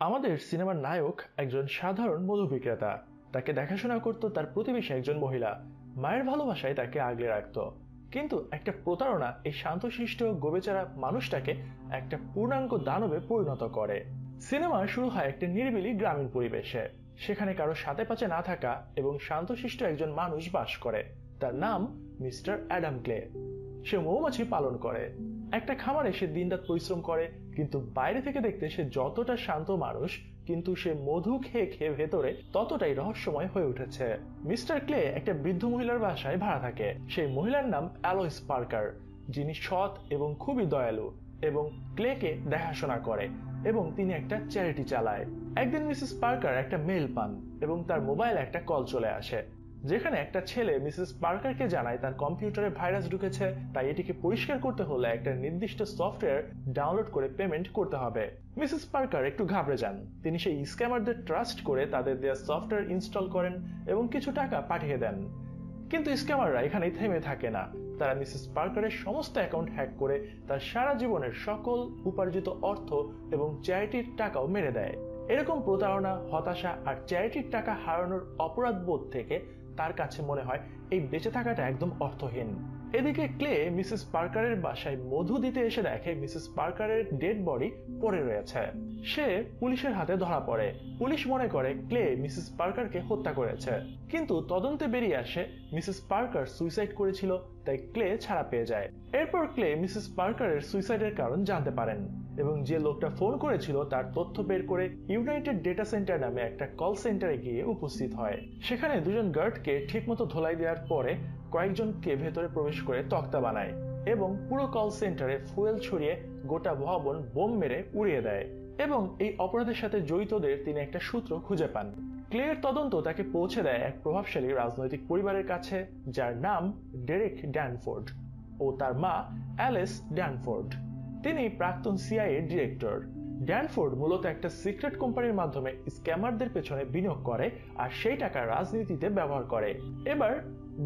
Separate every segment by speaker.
Speaker 1: আমাদের সিনেমার নায়ক একজন সাধারণ মধু বিক্রেতা। তাকে দেখাশোনা করত তার প্রতিবেশী একজন মহিলা। মায়ের ভালোবাসায় তাকে আগলে রাখত। কিন্তু একটা প্রতারণা এই শান্তশিষ্ট গোবেচারা মানুষটাকে একটা পূর্ণাঙ্গ দানবে পরিণত করে। সিনেমা শুরু হয় একটা নিরিবিলি গ্রামীণ পরিবেশে। সেখানে কারো সাথে পাচে না থাকা এবং শান্তশিষ্ট একজন মানুষ বাস করে। তার নাম মিস্টার অ্যাডাম ক্লে। সে মৌমাছি পালন করে। একটা খামারে সে দিনরাত পরিশ্রম করে, কিন্তু বাইরে থেকে দেখতে সে যতটা শান্ত মানুষ, কিন্তু সে মধু খেয়ে খেয়ে ভেতরে ততটাই রহস্যময় হয়ে উঠেছে। মিস্টার ক্লে একটা বৃদ্ধ মহিলার বাসায় ভাড়া থাকে। সেই মহিলার নাম অ্যালোইস পার্কার, যিনি সৎ এবং খুবই দয়ালু এবং ক্লেকে দেখাশোনা করে, এবং তিনি একটা চ্যারিটি চালায়। একদিন মিসেস পার্কার একটা মেইল পান এবং তার মোবাইলে একটা কল চলে আসে, যেখানে একটা ছেলে মিসেস পার্কারকে জানায় তার কম্পিউটারে ভাইরাস ঢুকেছে, তাই এটিকে পরিষ্কার করতে হলে একটা নির্দিষ্ট সফটওয়্যার ডাউনলোড করে পেমেন্ট করতে হবে। মিসেস পার্কার একটু ঘাবড়ে যান। তিনি সেই স্ক্যামারদের ট্রাস্ট করে তাদের দেওয়া সফটওয়্যার ইনস্টল করেন এবং কিছু টাকা পাঠিয়ে দেন। কিন্তু স্ক্যামাররা এখানেই থেমে থাকে না। তারা মিসেস পার্কারের সমস্ত অ্যাকাউন্ট হ্যাক করে তার সারা জীবনের সকল উপার্জিত অর্থ এবং চ্যারিটির টাকাও মেরে দেয়। এরকম প্রতারণা, হতাশা আর চ্যারিটির টাকা হারানোর অপরাধ বোধ থেকে তার কাছে মনে হয় এই বেঁচে থাকাটা একদম অর্থহীন। এদিকে ক্লে মিসেস পার্কারের বাসায় মধু দিতে এসে দেখে মিসেস পার্কারের ডেড বডি পড়ে রয়েছে। সে পুলিশের হাতে ধরা পড়ে। পুলিশ মনে করে ক্লে মিসেস পার্কারকে হত্যা করেছে, কিন্তু তদন্তে বেরিয়ে আসে মিসেস পার্কার সুইসাইড করেছিল, তাই ক্লে ছাড়া পেয়ে যায়। এরপর ক্লে মিসেস পার্কারের সুইসাইডের কারণ জানতে পারেন এবং যে লোকটা ফোন করেছিল তার তথ্য বের করে ইউনাইটেড ডেটা সেন্টার নামে একটা কল সেন্টারে গিয়ে উপস্থিত হয়। সেখানে দুজন গার্ডকে ঠিকমতো ধোলাই দেওয়ার পরে কয়েকজনকে ভেতরে প্রবেশ করে তক্তা বানায় এবং পুরো কল সেন্টারে ফুয়েল ছড়িয়ে গোটা ভবন বোম মেরে উড়িয়ে দেয়, এবং এই অপরাধের সাথে জড়িতদের তিনি একটা সূত্র খুঁজে পান। ক্লের তদন্ত তাকে পৌঁছে দেয় এক প্রভাবশালী রাজনৈতিক পরিবারের কাছে, যার নাম ডেরেক ড্যানফোর্ড ও তার মা অ্যালিস ড্যানফোর্ড। তিনি প্রাক্তন সিআইএ ডিরেক্টর। ড্যানফোর্ড মূলত একটা সিক্রেট কোম্পানির মাধ্যমে স্ক্যামারদের পেছনে বিনিয়োগ করে আর সেই টাকা রাজনীতিতে ব্যবহার করে। এবার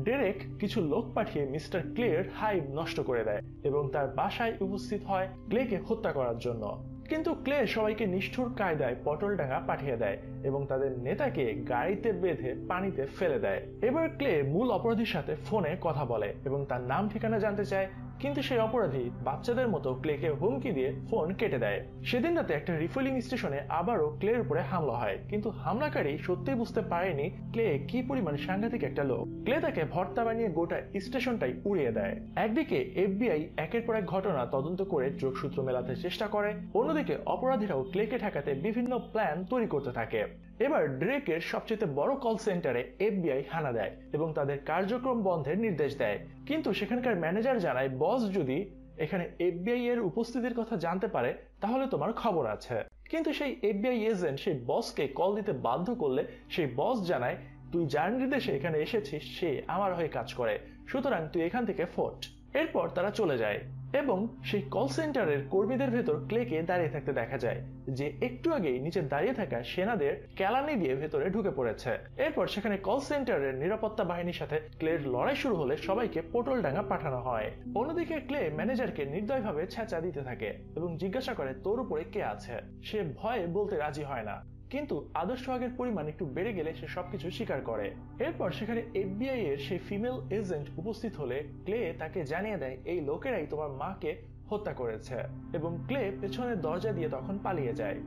Speaker 1: ডেরেক কিছু লোক পাঠিয়ে মিস্টার ক্লের হাইব নষ্ট করে দেয় এবং তার বাসায় উপস্থিত হয় ক্লেকে হত্যা করার জন্য। কিন্তু ক্লে সবাইকে নিষ্ঠুর কায়দায় পটলডাঙ্গা পাঠিয়ে দেয় এবং তাদের নেতাকে গাড়িতে বেঁধে পানিতে ফেলে দেয়। এবার ক্লে মূল অপরাধীর সাথে ফোনে কথা বলে এবং তার নাম ঠিকানা জানতে চায়, কিন্তু সেই অপরাধী বাচ্চাদের মতো ক্লেকে হুমকি দিয়ে ফোন কেটে দেয়। সেদিন রাতে একটা রিফুয়েলিং স্টেশনে আবারও ক্লের উপরে হামলা হয়, কিন্তু হামলাকারী সত্যিই বুঝতে পারেনি ক্লে কি পরিমাণ সাংঘাতিক একটা লোক। ক্লে তাকে ভর্তা বানিয়ে গোটা স্টেশনটাই উড়িয়ে দেয়। একদিকে এফবিআই একের পর এক ঘটনা তদন্ত করে যোগসূত্র মেলাতে চেষ্টা করে, অন্যদিকে অপরাধীরাও ক্লেকে ঠেকাতে বিভিন্ন প্ল্যান তৈরি করতে থাকে। এবার ড্রেকের সবচেয়ে বড় কল সেন্টারে এফবিআই হানা দেয় এবং তাদের কার্যক্রম বন্ধের নির্দেশ দেয়, কিন্তু সেখানকার ম্যানেজার জানায় বস যদি এখানে এফবিআই এর উপস্থিতির কথা জানতে পারে তাহলে তোমার খবর আছে। কিন্তু সেই এফবিআই এজেন্ট সেই বসকে কল দিতে বাধ্য করলে সেই বস জানায়, তুই যার নির্দেশে এখানে এসেছিস সে আমার হয়ে কাজ করে, সুতরাং তুই এখান থেকে ফোট। এরপর তারা চলে যায় এবং সেই কল সেন্টারের কর্মীদের ভেতর ক্লেকে দাঁড়িয়ে থাকতে দেখা যায়, যে একটু আগেই নিচে দাঁড়িয়ে থাকা সেনাদের কেলানি দিয়ে ভেতরে ঢুকে পড়েছে। এরপর সেখানে কল সেন্টারের নিরাপত্তা বাহিনীর সাথে ক্লের লড়াই শুরু হলে সবাইকে পটলডাঙ্গা পাঠানো হয়। অন্যদিকে ক্লে ম্যানেজারকে নির্দয়ভাবে ছ্যাঁচা দিতে থাকে এবং জিজ্ঞাসা করে তোর উপরে কে আছে। সে ভয়ে বলতে রাজি হয় না, কিন্তু আদর্শ আগের পরিমাণ একটু বেড়ে গেলে সে সবকিছু স্বীকার করে। এরপর সেখানে এফবিআই এর সেই ফিমেল এজেন্ট উপস্থিত হলে ক্লে তাকে জানিয়ে দেয় এই লোকেরাই তোমার মাকে হত্যা করেছে, এবং ক্লে পেছনের দরজা দিয়ে তখন পালিয়ে যায়।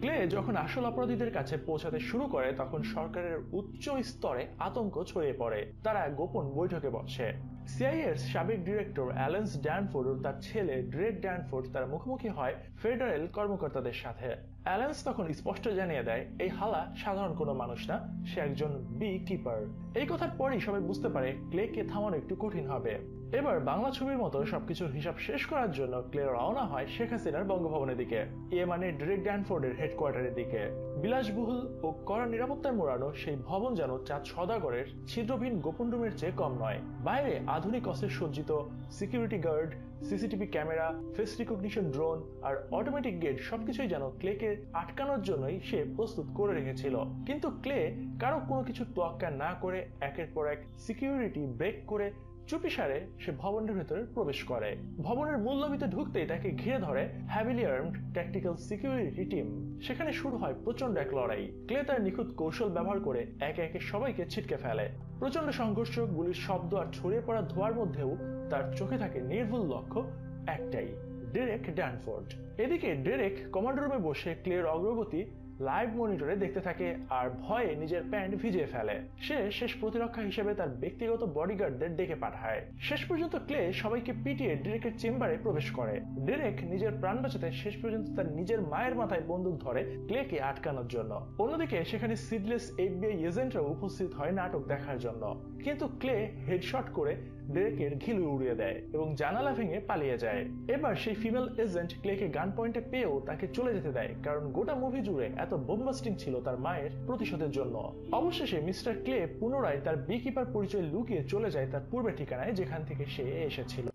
Speaker 1: ক্লে যখন আসল অপরাধীদের কাছে পৌঁছাতে শুরু করে তখন সরকারের উচ্চ স্তরে আতঙ্ক ছড়িয়ে পড়ে। তারা গোপন বৈঠকে বসে। সিআইএর সাবেক ডিরেক্টর অ্যালেন্স ড্যানফোর্ড ও তার ছেলে ড্রেক ড্যানফোর্ড তার মুখোমুখি হয় ফেডারেল কর্মকর্তাদের সাথে। অ্যালেন্স তখন স্পষ্ট জানিয়ে দেয় এই হালা সাধারণ কোনো মানুষ না, সে একজন বি কিপার। এই কথার পরই সবাই বুঝতে পারে ক্লেকে থামানো একটু কঠিন হবে। এবার বাংলা ছবির মতো সবকিছুর হিসাব শেষ করার জন্য ক্লে রওনা হয় শেখ হাসিনার বঙ্গভবনের দিকে, মানে ড্রেক ড্যানফোর্ডের হেডকোয়ার্টারের দিকে। বিলাসবহুল ও কড়া নিরাপত্তায় মোড়ানো সেই ভবন যেন চাঁদ সওদাগরের ছিদ্রবিহীন গোপন রুমের চেয়ে কম নয়। বাইরে আধুনিক অস্ত্রে সজ্জিত security guard, CCTV camera, face recognition drone আর অটোমেটিক গেট সবকিছুই যেন ক্লেকে আটকানোর জন্যই সে প্রস্তুত করে রেখেছিল। কিন্তু ক্লে কারো কোনো কিছু তোয়াক্কা না করে একের পর এক সিকিউরিটি ব্রেক করে চুপিসারে সে ভবনের ভেতরে প্রবেশ করে। ভবনের মূল লবিতে ঢুকতেই তাকে ঘিরে ধরে heavily armed tactical security team. সেখানে শুরু হয় প্রচন্ড এক লড়াই। ক্লে তার নিখুঁত কৌশল ব্যবহার করে একে একে সবাইকে ছিটকে ফেলে। প্রচন্ড সংঘর্ষ, গুলির শব্দ আর ছড়িয়ে পড়া ধোঁয়ার মধ্যেও তার চোখে থাকে নির্ভুল লক্ষ্য একটাই, ডেরেক ড্যানফোর্ড। এদিকে ডেরেক কমান্ড রুমে বসে ক্লের অগ্রগতি লাইভ মনিটরে দেখতে থাকে আর ভয়ে নিজের প্যান্ট ভিজিয়ে ফেলে। সে শেষ প্রতিরক্ষা হিসেবে তার ব্যক্তিগত বডিগার্ডদের ডেকে পাঠায়। শেষ পর্যন্ত ক্লে সবাইকে পিটিয়ে ডেরেকের চেম্বারে প্রবেশ করে। ডেরেক নিজের প্রাণ বাঁচাতে শেষ পর্যন্ত তার নিজের মায়ের মাথায় বন্দুক ধরে ক্লেকে আটকানোর জন্য। অন্যদিকে সেখানে সিডলেস এফবিআই এজেন্টরা উপস্থিত হয় নাটক দেখার জন্য, কিন্তু ক্লে হেডশট করে ডেরেকের ঘিলু উড়িয়ে দেয় এবং জানালা ভেঙে পালিয়ে যায়। এবার সেই ফিমেল এজেন্ট ক্লেকে গান পয়েন্টে পেয়েও তাকে চলে যেতে দেয়, কারণ গোটা মুভি জুড়ে এত বোমবাস্টিং ছিল তার মায়ের প্রতিশোধের জন্য। অবশেষে মিস্টার ক্লে পুনরায় তার বিকিপার পরিচয় লুকিয়ে চলে যায় তার পূর্বের ঠিকানায়, যেখান থেকে সে এসেছিল।